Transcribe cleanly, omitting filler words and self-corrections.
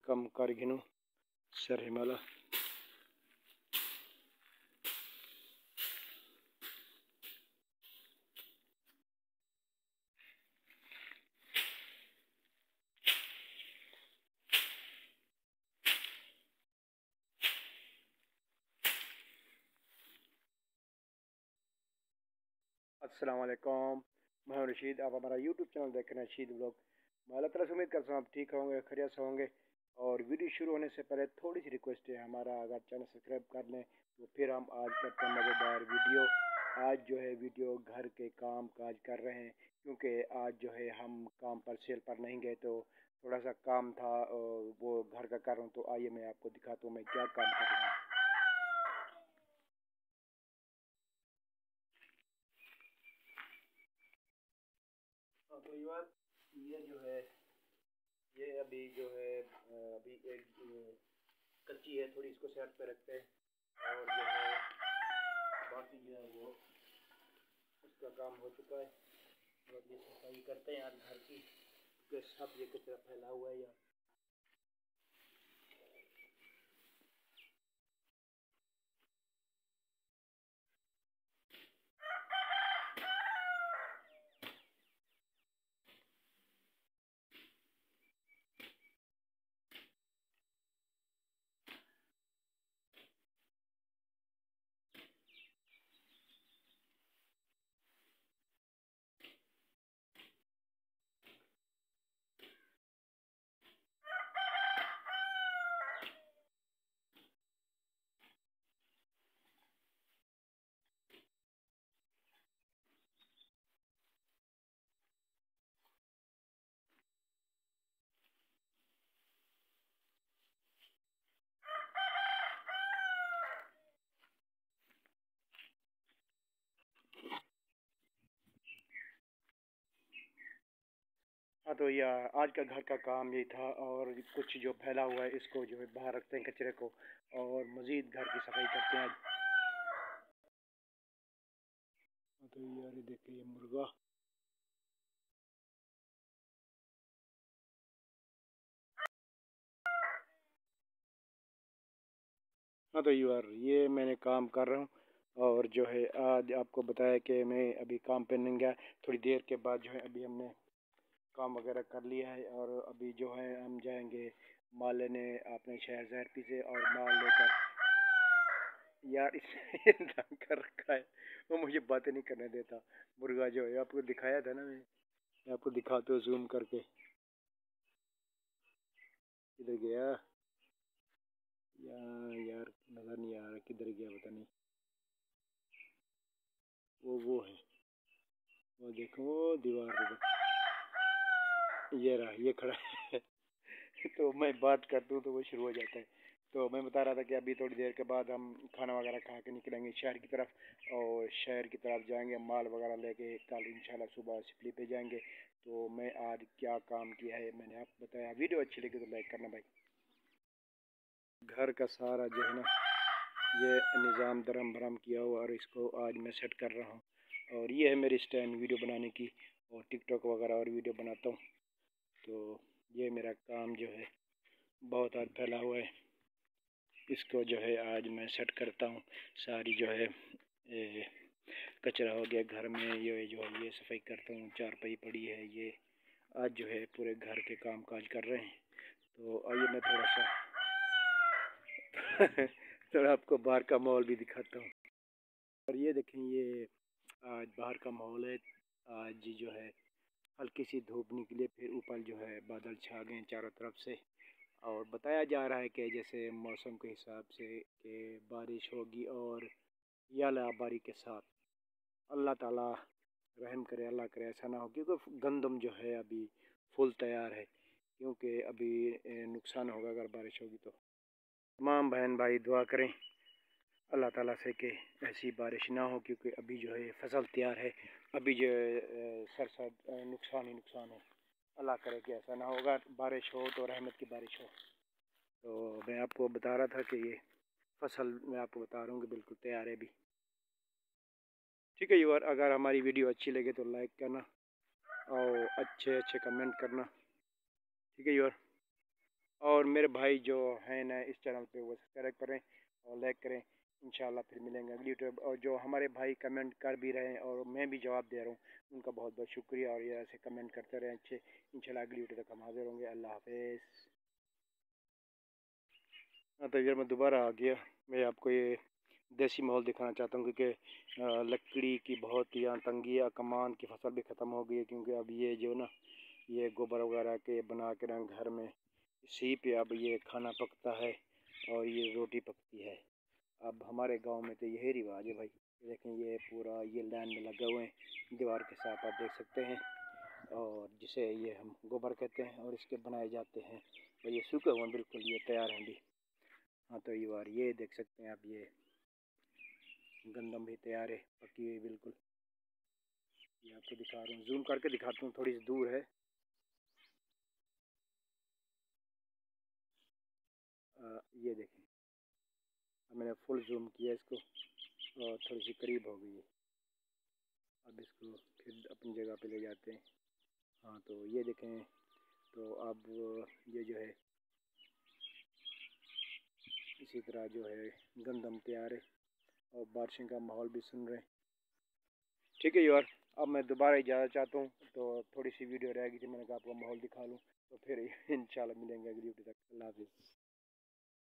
कम कारगिनो sir Himalaya. अस्सलाम वालेकुम, मैं हूं रशीद। आप हमारा यूट्यूब चैनल देख रहे हैं रशीद व्लॉग। मैं अल्लाह ताला से उम्मीद करता हूँ आप ठीक होंगे, खैरियत से होंगे। और वीडियो शुरू होने से पहले थोड़ी सी रिक्वेस्ट है, हमारा अगर चैनल सब्सक्राइब कर लें तो फिर हम आज करते हैं मज़ेदार वीडियो। आज जो है वीडियो घर के काम काज कर रहे हैं, क्योंकि आज जो है हम काम पर सेल पर नहीं गए, तो थोड़ा सा काम था और वो घर का कर रहा हूँ। तो आइए मैं आपको दिखाता हूँ मैं क्या काम कर रहा हूँ। तो ये जो है, ये अभी जो है अभी एक कच्ची है थोड़ी, इसको साइड पे रखते हैं। और जो है बाकी जो है वो उसका काम हो चुका है। और ये सफाई करते हैं यार घर की, क्योंकि सब ये कचरा फैला हुआ है यार। हाँ, तो यह आज का घर का काम यही था। और कुछ जो फैला हुआ है इसको जो है बाहर रखते हैं कचरे को, और मज़ीद घर की सफाई करते हैं। हाँ, तो यार ये देखिए ये मुर्गा। हाँ, तो यार ये मैंने काम कर रहा हूँ। और जो है आज आपको बताया कि मैं अभी काम पे नहीं गया। थोड़ी देर के बाद जो है अभी हमने काम वगैरह कर लिया है, और अभी जो है हम जाएंगे माल लेने अपने शहर ज़हरपी से, और माल लेकर यार इसने तंग कर रखा है, वो मुझे बातें नहीं करने देता। मुर्गा जो है आपको दिखाया था ना, मैं आपको दिखाते हूँ जूम करके। किधर गया यार, यार नज़र नहीं आ रहा, किधर गया पता नहीं। वो है, वो देखो वो दीवार पे, ये रहा, ये खड़ा है। तो मैं बात करता हूँ तो वो शुरू हो जाता है। तो मैं बता रहा था कि अभी थोड़ी देर के बाद हम खाना वगैरह खा के निकलेंगे शहर की तरफ, और शहर की तरफ जाएंगे माल वगैरह लेके। कल इंशाल्लाह सुबह सिपली पे जाएंगे। तो मैं आज क्या काम किया है मैंने आपको बताया। वीडियो अच्छी लगी तो लाइक करना भाई। घर का सारा जो है ना, ये निज़ाम दरम भरम किया हुआ, और इसको आज मैं सेट कर रहा हूँ। और ये है मेरी स्टैंड वीडियो बनाने की, और टिकटॉक वगैरह और वीडियो बनाता हूँ। तो ये मेरा काम जो है बहुत आज फैला हुआ है, इसको जो है आज मैं सेट करता हूँ। सारी जो है कचरा हो गया घर में, ये जो है ये सफाई करता हूँ। चारपाई पड़ी है, ये आज जो है पूरे घर के काम काज कर रहे हैं। तो आइए मैं थोड़ा सा थोड़ा आपको बाहर का माहौल भी दिखाता हूँ। और ये देखें, ये आज बाहर का माहौल है। आज जो है हल्की सी धूप निकली, फिर ऊपर जो है बादल छा गए चारों तरफ से। और बताया जा रहा है कि जैसे मौसम के हिसाब से कि बारिश होगी, और या बारी के साथ अल्लाह ताला रहम करे, अल्लाह करे ऐसा ना हो, क्योंकि गंदम जो है अभी फुल तैयार है। क्योंकि अभी नुकसान होगा अगर बारिश होगी तो। तमाम बहन भाई दुआ करें अल्लाह ताला से कि ऐसी बारिश ना हो, क्योंकि अभी जो है फसल तैयार है। अभी जो सरसद नुकसान ही नुकसान है। अल्लाह करे कि ऐसा ना हो, अगर बारिश हो तो रहमत की बारिश हो। तो मैं आपको बता रहा था कि ये फसल मैं आपको बता रहा हूँ कि बिल्कुल तैयार है अभी। ठीक है यार, अगर हमारी वीडियो अच्छी लगे तो लाइक करना, और अच्छे अच्छे कमेंट करना। ठीक है यार। और मेरे भाई जो हैं ना इस चैनल पे वो सब्सक्राइब करें और लाइक करें। इंशाल्लाह फिर मिलेंगे अगली वीडियो। और जो हमारे भाई कमेंट कर भी रहे हैं और मैं भी जवाब दे रहा हूँ, उनका बहुत बहुत शुक्रिया। और ये ऐसे कमेंट करते रहें अच्छे। इंशाल्लाह अगली वीडियो तक हम हाजिर होंगे। अल्लाह हाफिज़। हाँ तो यार मैं दोबारा आ गया। मैं आपको ये देसी माहौल दिखाना चाहता हूँ, क्योंकि लकड़ी की बहुत यहाँ तंगी है। कमान की फसल भी ख़त्म हो गई है, क्योंकि अब ये जो ना ये गोबर वगैरह के बना के ना घर में इसी पे अब ये खाना पकता है और ये रोटी पकती है। अब हमारे गांव में तो यही रिवाज है भाई। देखें ये पूरा ये लाइन में लगे हुए हैं दीवार के साथ, आप देख सकते हैं। और जिसे ये हम गोबर कहते हैं और इसके बनाए जाते हैं। और ये सूखे हुए बिल्कुल, ये तैयार हैं भी। हाँ तो ये देख सकते हैं आप, ये गंदम भी तैयार है, पकी हुई बिल्कुल। ये आपको दिखा रहा हूँ, जूम करके दिखाता हूँ, थोड़ी सी दूर है। ये देखें, अब मैंने फुल जूम किया इसको और थोड़ी सी करीब हो गई है। अब इसको फिर अपनी जगह पे ले जाते हैं। हाँ तो ये देखें, तो अब ये जो है इसी तरह जो है गंदम तैयार है और बारिश का माहौल भी सुन रहे हैं। ठीक है यार, अब मैं दोबारा इजाज़त चाहता हूँ। तो थोड़ी सी वीडियो रह गई थी, मैंने कहा आपको माहौल दिखा लूँ। तो फिर इंशाल्लाह मिलेंगे अगली वीडियो तक। अल्लाह हाफिज़।